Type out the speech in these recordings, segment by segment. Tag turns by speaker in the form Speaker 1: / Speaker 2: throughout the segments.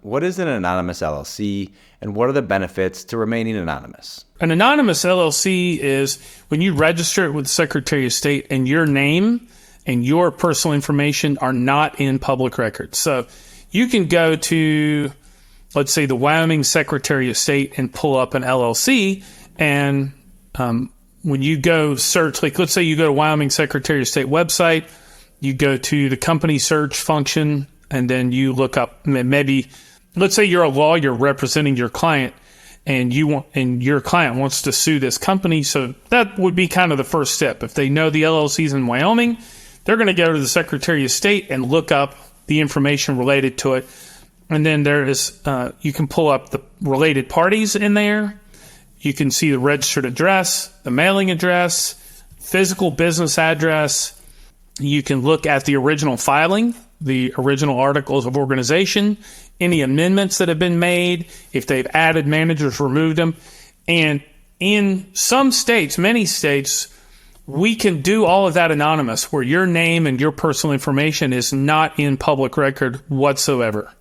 Speaker 1: what is an anonymous LLC and what are the benefits to remaining anonymous?
Speaker 2: An anonymous LLC is when you register it with the Secretary of State and your name and your personal information are not in public records. So you can go to, let's say, the Wyoming Secretary of State and pull up an LLC, and when you go search, like let's say you go to Wyoming Secretary of State website, you go to the company search function, and then you look up maybe, let's say you're a lawyer representing your client, and your client wants to sue this company. So that would be kind of the first step. If they know the LLC's in Wyoming, they're going to go to the Secretary of State and look up the information related to it. And then there is, you can pull up the related parties in there. You can see the registered address, the mailing address, physical business address. You can look at the original filing, the original articles of organization, any amendments that have been made, if they've added managers, removed them. And in some states, many states, we can do all of that anonymous, where your name and your personal information is not in public record whatsoever.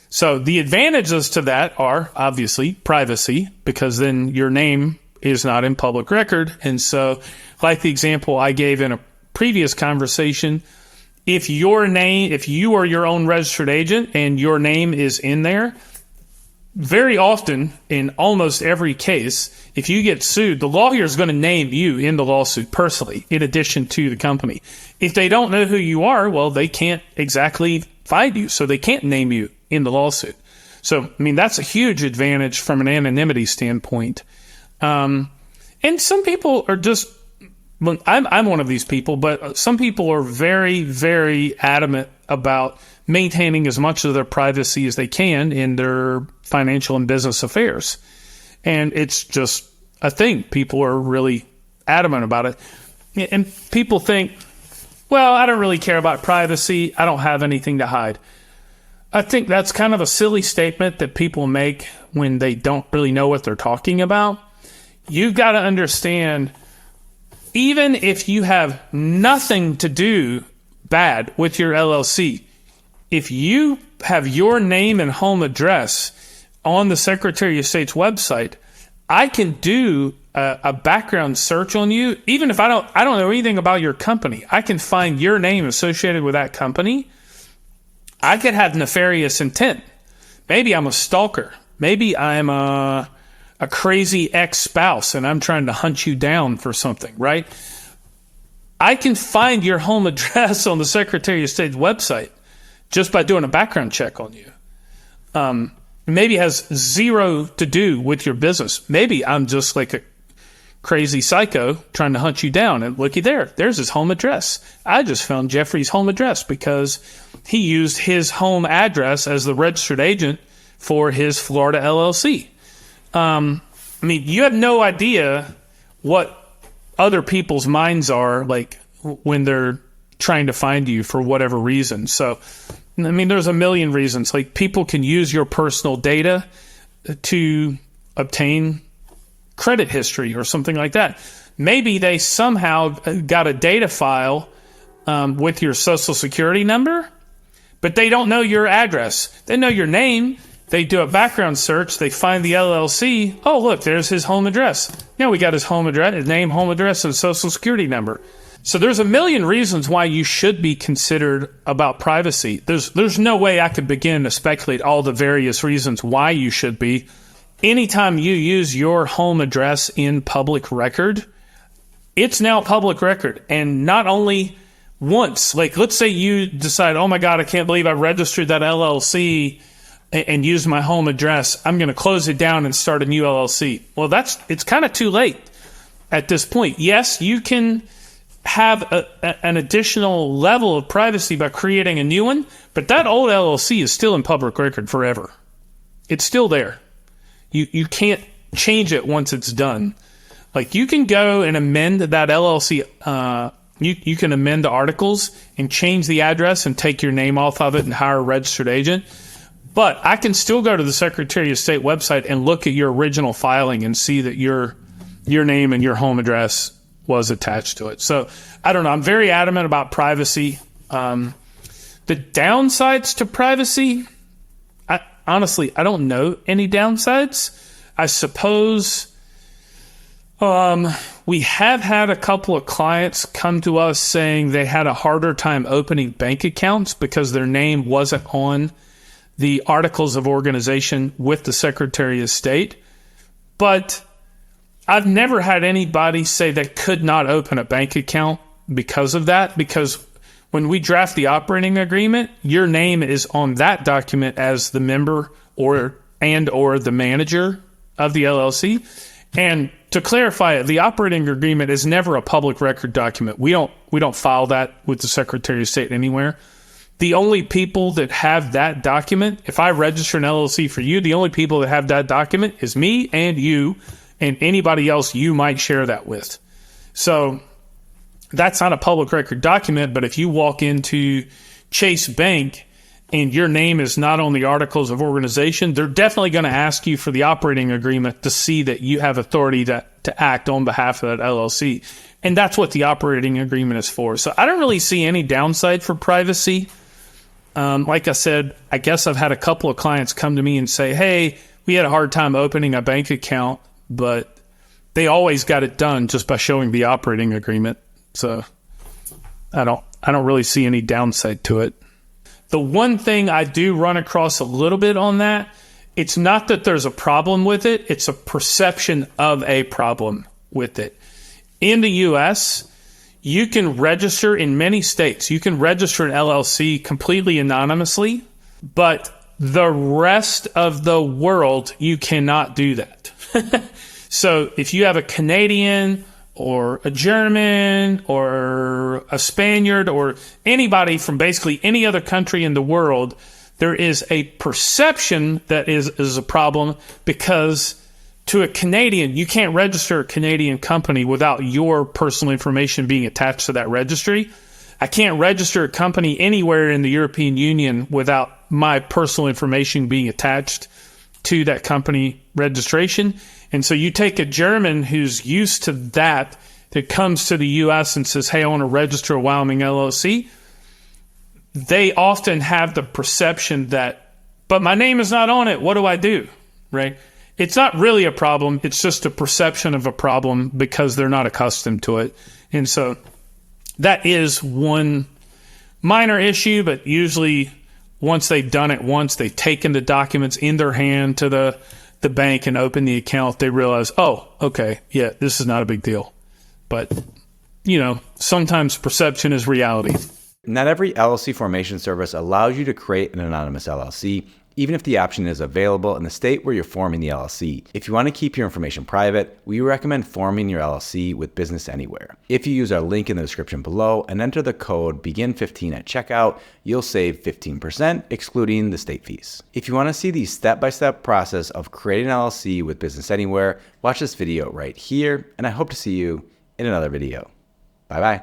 Speaker 2: So the advantages to that are obviously privacy, because then your name is not in public record. And so, like the example I gave in a previous conversation, if you are your own registered agent and your name is in there, very often, in almost every case, if you get sued, the lawyer is going to name you in the lawsuit personally, in addition to the company. If they don't know who you are, well, they can't exactly find you, so they can't name you in the lawsuit. So, I mean, that's a huge advantage from an anonymity standpoint. And some people are just, I'm one of these people, but some people are very, very adamant about maintaining as much of their privacy as they can in their financial and business affairs. And it's just a thing. People are really adamant about it. And people think, well, I don't really care about privacy. I don't have anything to hide. I think that's kind of a silly statement that people make when they don't really know what they're talking about. You've got to understand, even if you have nothing to do bad with your LLC, if you have your name and home address on the Secretary of State's website, I can do a background search on you. Even if I don't know anything about your company, I can find your name associated with that company. I could have nefarious intent. Maybe I'm a stalker. Maybe I'm a crazy ex-spouse and I'm trying to hunt you down for something, right? I can find your home address on the Secretary of State's website just by doing a background check on you. Maybe it has zero to do with your business. Maybe I'm just like a crazy psycho trying to hunt you down. And looky there, there's his home address. I just found Jeffrey's home address because he used his home address as the registered agent for his Florida LLC. I mean, you have no idea what other people's minds are like when they're trying to find you for whatever reason. So, I mean, there's a million reasons. Like, people can use your personal data to obtain credit history or something like that. Maybe they somehow got a data file with your social security number, but they don't know your address. They know your name. They do a background search. They find the LLC. Oh, look, there's his home address. Now we got his home address, his name, home address, and social security number. So there's a million reasons why you should be considered about privacy. There's no way I could begin to speculate all the various reasons why you should be. Anytime you use your home address in public record, it's now public record. And not only once, like let's say you decide, oh my God, I can't believe I registered that LLC and used my home address. I'm going to close it down and start a new LLC. Well, it's kind of too late at this point. Yes, you can have an additional level of privacy by creating a new one, but that old LLC is still in public record forever. It's still there. You can't change it once it's done. Like, you can go and amend that LLC. You can amend the articles and change the address and take your name off of it and hire a registered agent. But I can still go to the Secretary of State website and look at your original filing and see that your name and your home address was attached to it. So, I don't know. I'm very adamant about privacy. The downsides to privacy, honestly, I don't know any downsides. I suppose we have had a couple of clients come to us saying they had a harder time opening bank accounts because their name wasn't on the articles of organization with the Secretary of State. But I've never had anybody say they could not open a bank account because of that, because when we draft the operating agreement, your name is on that document as the member or the manager of the LLC. And to clarify it, the operating agreement is never a public record document. We don't file that with the Secretary of State anywhere. The only people that have that document, if I register an LLC for you, the only people that have that document is me and you and anybody else you might share that with. So that's not a public record document, but if you walk into Chase Bank and your name is not on the articles of organization, they're definitely going to ask you for the operating agreement to see that you have authority to act on behalf of that LLC. And that's what the operating agreement is for. So I don't really see any downside for privacy. Like I said, I guess I've had a couple of clients come to me and say, hey, we had a hard time opening a bank account, but they always got it done just by showing the operating agreement. So I don't really see any downside to it. The one thing I do run across a little bit on that, it's not that there's a problem with it, it's a perception of a problem with it. In the U.S., you can register in many states. You can register an LLC completely anonymously, but the rest of the world, you cannot do that. So if you have a Canadian or a German or a Spaniard or anybody from basically any other country in the world, there is a perception that is a problem because to a Canadian, you can't register a Canadian company without your personal information being attached to that registry. I can't register a company anywhere in the European Union without my personal information being attached to that company registration. And so you take a German who's used to that comes to the U.S. and says, hey, I want to register a Wyoming LLC. They often have the perception that, but my name is not on it. What do I do? Right? It's not really a problem. It's just a perception of a problem because they're not accustomed to it. And so that is one minor issue, but usually once they've done it once, they've taken the documents in their hand to the bank and opened the account, they realize, oh, okay, yeah, this is not a big deal. But, sometimes perception is reality.
Speaker 1: Not every LLC formation service allows you to create an anonymous LLC, even if the option is available in the state where you're forming the LLC. If you want to keep your information private, we recommend forming your LLC with Business Anywhere. If you use our link in the description below and enter the code BEGIN15 at checkout, you'll save 15%, excluding the state fees. If you want to see the step-by-step process of creating an LLC with Business Anywhere, watch this video right here, and I hope to see you in another video. Bye-bye.